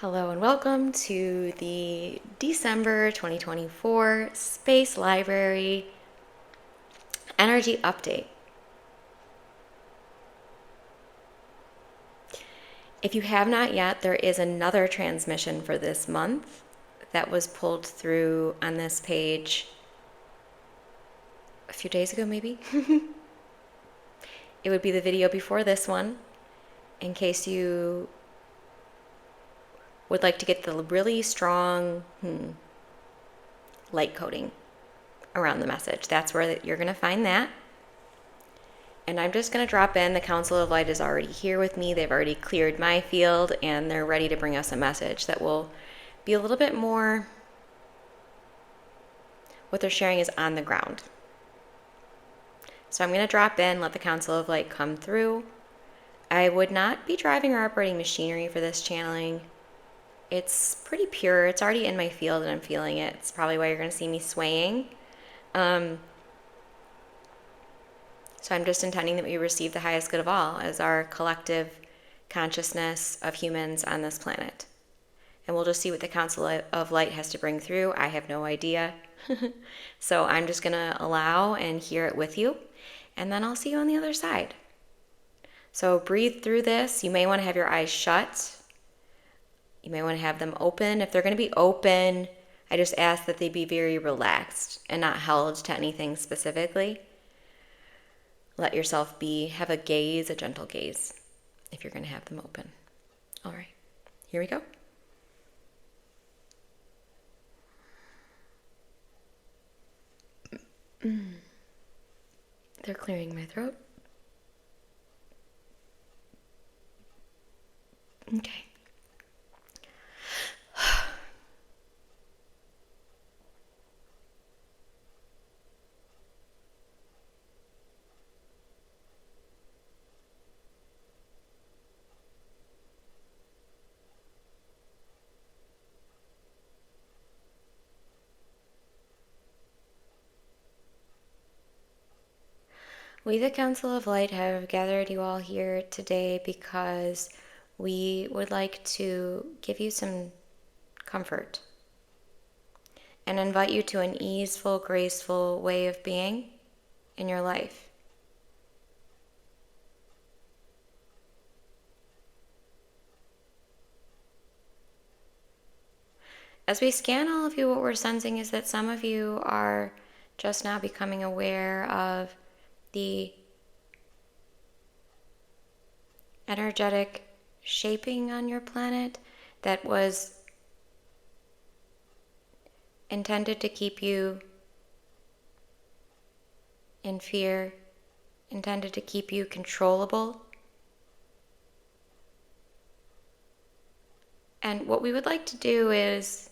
Hello and welcome to the December 2024 Space Library Energy Update. If you have not yet, there is another transmission for this month that was pulled through on this page a few days ago, maybe. It would be the video before this one, in case you would like to get the really strong light coding around the message. That's where you're going to find that. And I'm just going to drop in. The Council of Light is already here with me. They've already cleared my field, and they're ready to bring us a message that will be a little bit more, what they're sharing is on the ground. So I'm going to drop in, let the Council of Light come through. I would not be driving or operating machinery for this channeling. It's pretty pure. It's already in my field and I'm feeling it. It's probably why you're going to see me swaying. So I'm just intending that we receive the highest good of all as our collective consciousness of humans on this planet. And we'll just see what the Council of Light has to bring through. I have no idea. So I'm just going to allow and hear it with you. And then I'll see you on the other side. So breathe through this. You may want to have your eyes shut. You may want to have them open. If they're going to be open, I just ask that they be very relaxed and not held to anything specifically. Let yourself have a gaze, a gentle gaze, if you're going to have them open. All right, here we go. They're clearing my throat. Okay. We, the Council of Light, have gathered you all here today because we would like to give you some comfort and invite you to an easeful, graceful way of being in your life. As we scan all of you, what we're sensing is that some of you are just now becoming aware of the energetic shaping on your planet that was intended to keep you in fear, intended to keep you controllable. And what we would like to do is,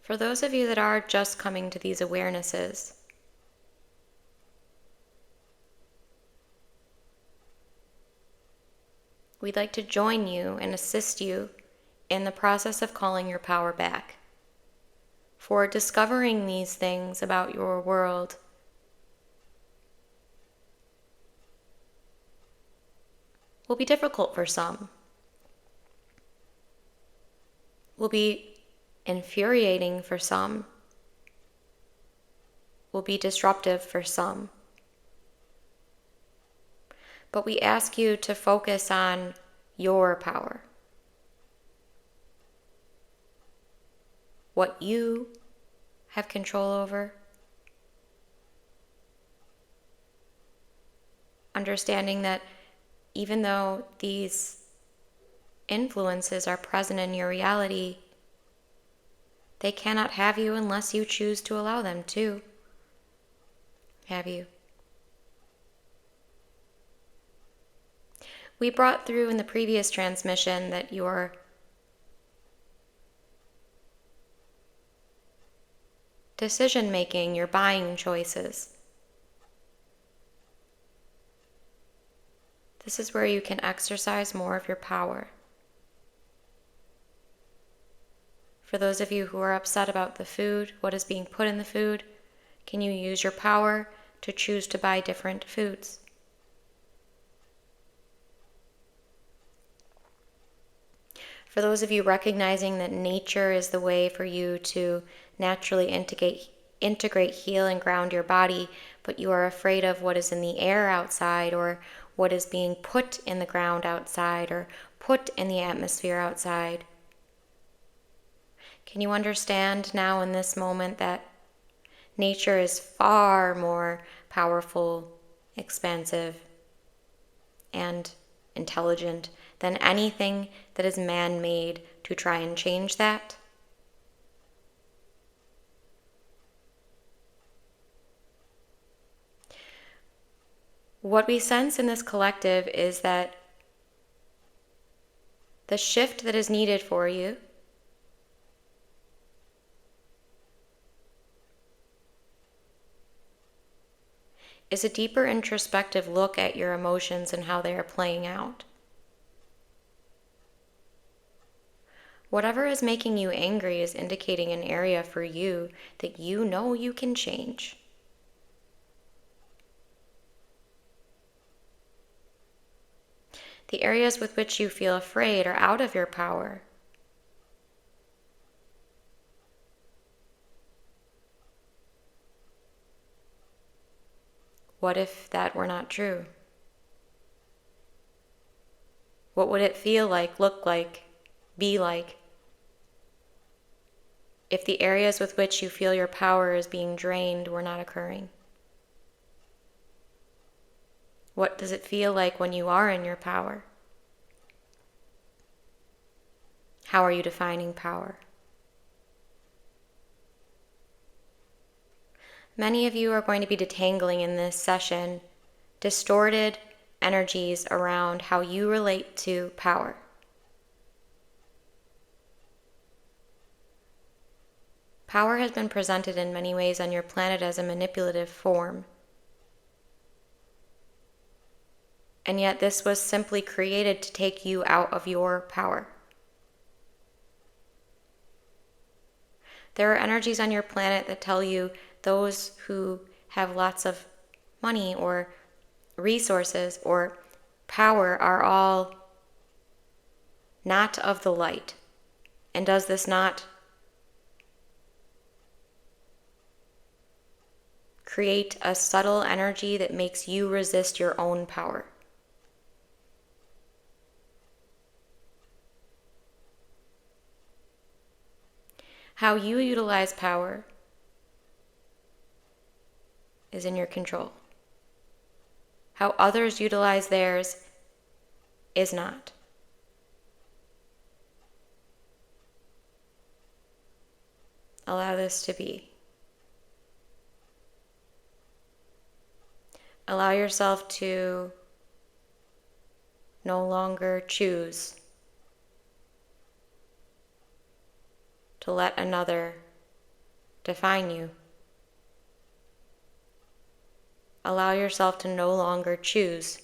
for those of you that are just coming to these awarenesses, we'd like to join you and assist you in the process of calling your power back. For discovering these things about your world will be difficult for some, will be infuriating for some, will be disruptive for some. But we ask you to focus on your power. What you have control over. Understanding that even though these influences are present in your reality, they cannot have you unless you choose to allow them to have you. We brought through in the previous transmission that your decision making, your buying choices, this is where you can exercise more of your power. For those of you who are upset about the food, what is being put in the food, can you use your power to choose to buy different foods? For those of you recognizing that nature is the way for you to naturally integrate, heal, and ground your body, but you are afraid of what is in the air outside, or what is being put in the ground outside, or put in the atmosphere outside. Can you understand now in this moment that nature is far more powerful, expansive, and intelligent than anything that is man-made to try and change that? What we sense in this collective is that the shift that is needed for you is a deeper introspective look at your emotions and how they are playing out. Whatever is making you angry is indicating an area for you that you know you can change. The areas with which you feel afraid are out of your power. What if that were not true? What would it feel like, look like, be like, if the areas with which you feel your power is being drained were not occurring? What does it feel like when you are in your power? How are you defining power? Many of you are going to be detangling in this session distorted energies around how you relate to power. Power has been presented in many ways on your planet as a manipulative form. And yet this was simply created to take you out of your power. There are energies on your planet that tell you those who have lots of money or resources or power are all not of the light. And does this not create a subtle energy that makes you resist your own power? How you utilize power is in your control. How others utilize theirs is not. Allow this to be. Allow yourself to no longer choose to let another define you. Allow yourself to no longer choose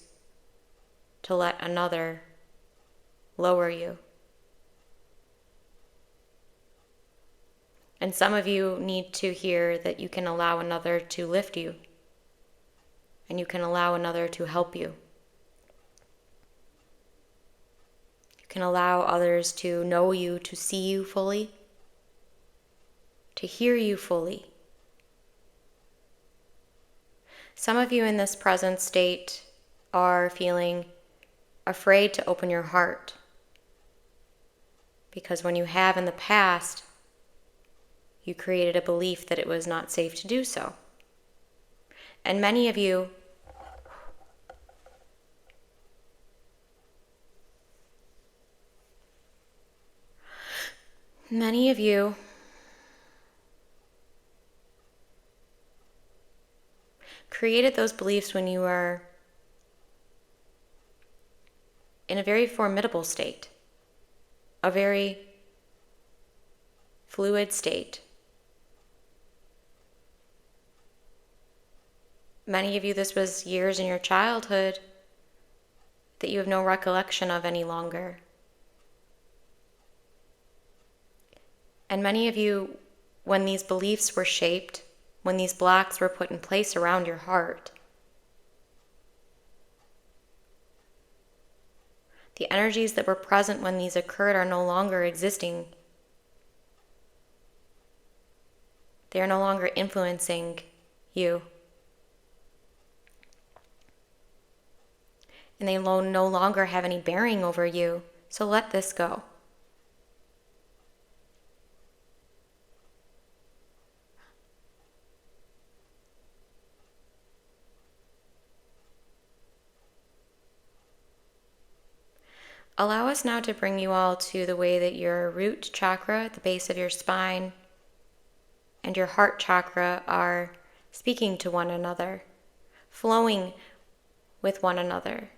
to let another lower you. And some of you need to hear that you can allow another to lift you, and you can allow another to help you. You can allow others to know you, to see you fully, to hear you fully. Some of you in this present state are feeling afraid to open your heart, because when you have in the past, you created a belief that it was not safe to do so. And many of you created those beliefs when you were in a very formidable state, a very fluid state. Many of you, this was years in your childhood that you have no recollection of any longer. And many of you, when these beliefs were shaped, when these blocks were put in place around your heart, The energies that were present when these occurred are no longer existing. They are no longer influencing you. And they no longer have any bearing over you. So let this go. Allow us now to bring you all to the way that your root chakra at the base of your spine and your heart chakra are speaking to one another, flowing with one another.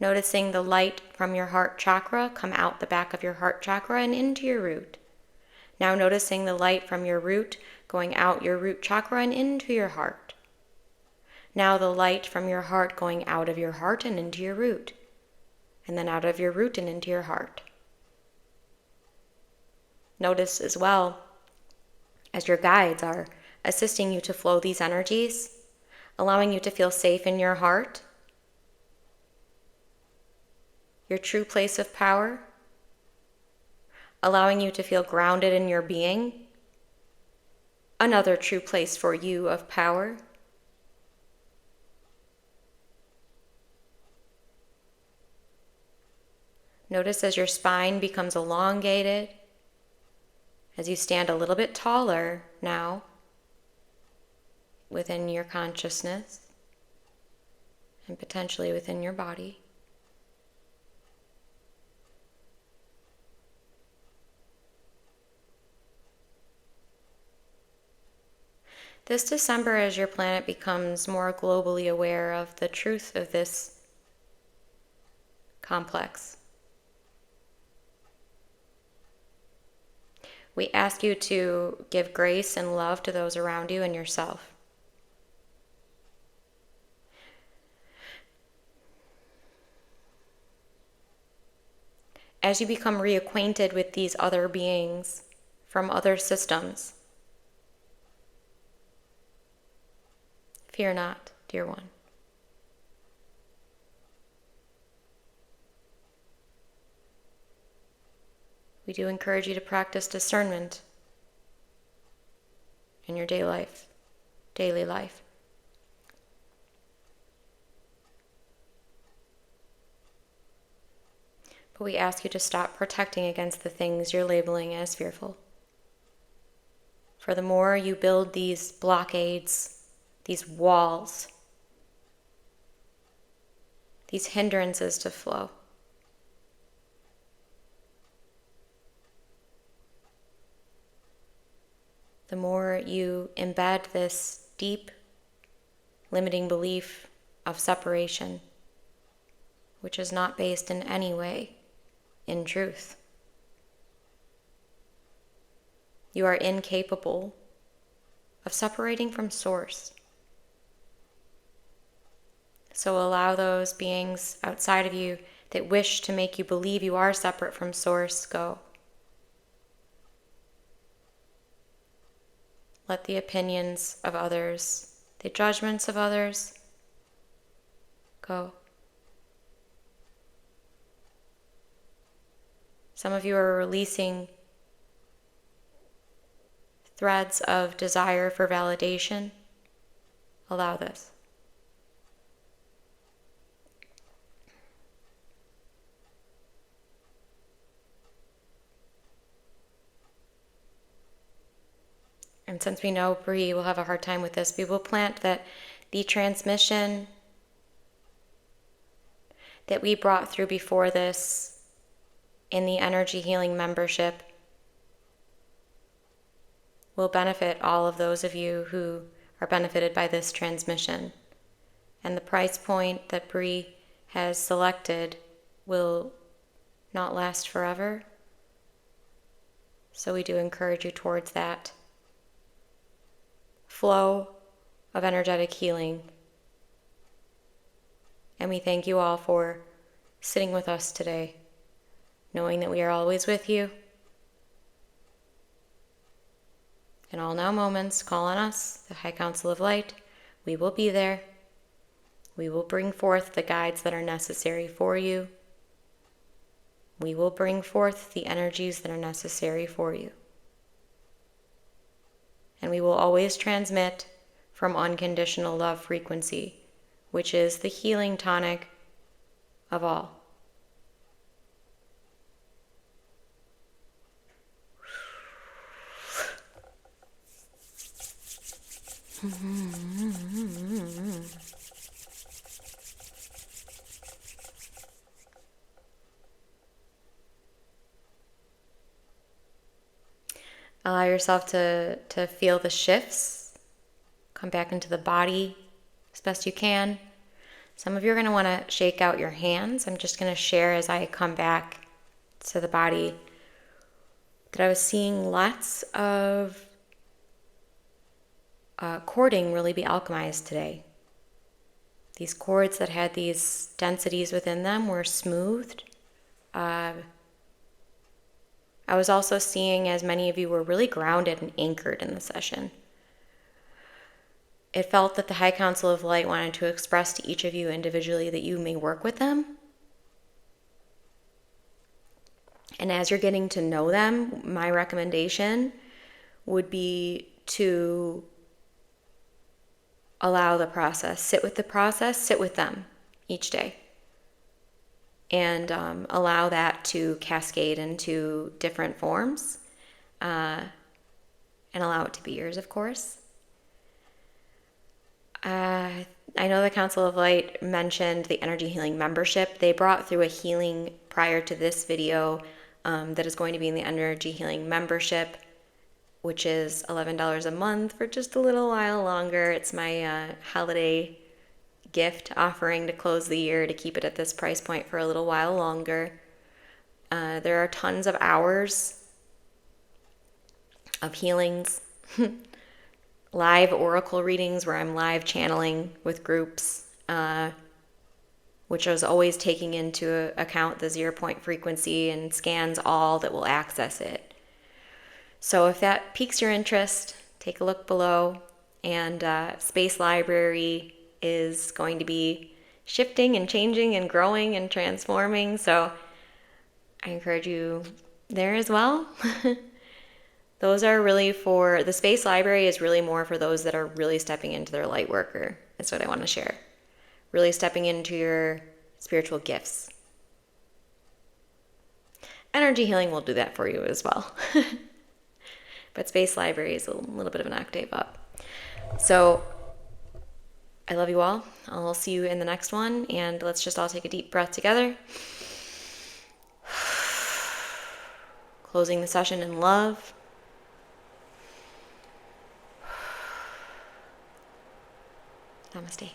Noticing the light from your heart chakra come out the back of your heart chakra and into your root. Now noticing the light from your root going out your root chakra and into your heart. Now the light from your heart going out of your heart and into your root. And then out of your root and into your heart. Notice as well as your guides are assisting you to flow these energies, allowing you to feel safe in your heart, your true place of power, allowing you to feel grounded in your being, another true place for you of power. Notice as your spine becomes elongated, as you stand a little bit taller now within your consciousness and potentially within your body. This December, as your planet becomes more globally aware of the truth of this complex, we ask you to give grace and love to those around you and yourself. As you become reacquainted with these other beings from other systems, fear not, dear one. We do encourage you to practice discernment in your daily life. But we ask you to stop protecting against the things you're labeling as fearful. For the more you build these blockades, these walls, these hindrances to flow, the more you embed this deep, limiting belief of separation, which is not based in any way in truth. You are incapable of separating from Source. So allow those beings outside of you that wish to make you believe you are separate from Source go. Let the opinions of others, the judgments of others, go. Some of you are releasing threads of desire for validation. Allow this. And since we know Bree will have a hard time with this, we will plant that the transmission that we brought through before this in the Energy Healing membership will benefit all of those of you who are benefited by this transmission. And the price point that Bree has selected will not last forever. So we do encourage you towards that flow of energetic healing. And we thank you all for sitting with us today, knowing that we are always with you. In all now moments, call on us, the High Council of Light. We will be there. We will bring forth the guides that are necessary for you we will bring forth the energies that are necessary for you. And we will always transmit from unconditional love frequency, which is the healing tonic of all. Allow yourself to feel the shifts. Come back into the body as best you can. Some of you are going to want to shake out your hands. I'm just going to share as I come back to the body that I was seeing lots of cording really be alchemized today. These cords that had these densities within them were smoothed. I was also seeing, as many of you were really grounded and anchored in the session. It felt that the High Council of Light wanted to express to each of you individually that you may work with them. And as you're getting to know them, my recommendation would be to allow the process, sit with the process, sit with them each day. And allow that to cascade into different forms. And allow it to be yours, of course. I know the Council of Light mentioned the Energy Healing membership. They brought through a healing prior to this video that is going to be in the Energy Healing membership, which is $11 a month for just a little while longer. It's my holiday gift offering to close the year, to keep it at this price point for a little while longer. There are tons of hours of healings. Live oracle readings where I'm live channeling with groups, which I was always taking into account the 0 point frequency and scans all that will access it. So if that piques your interest, take a look below. And Space Library is going to be shifting and changing and growing and transforming. So I encourage you there as well. Those are really for, the Space Library is really more for those that are really stepping into their light worker. That's what I want to share. Really stepping into your spiritual gifts. Energy healing will do that for you as well. But Space Library is a little bit of an octave up. So I love you all. I'll see you in the next one. And let's just all take a deep breath together. Closing the session in love. Namaste.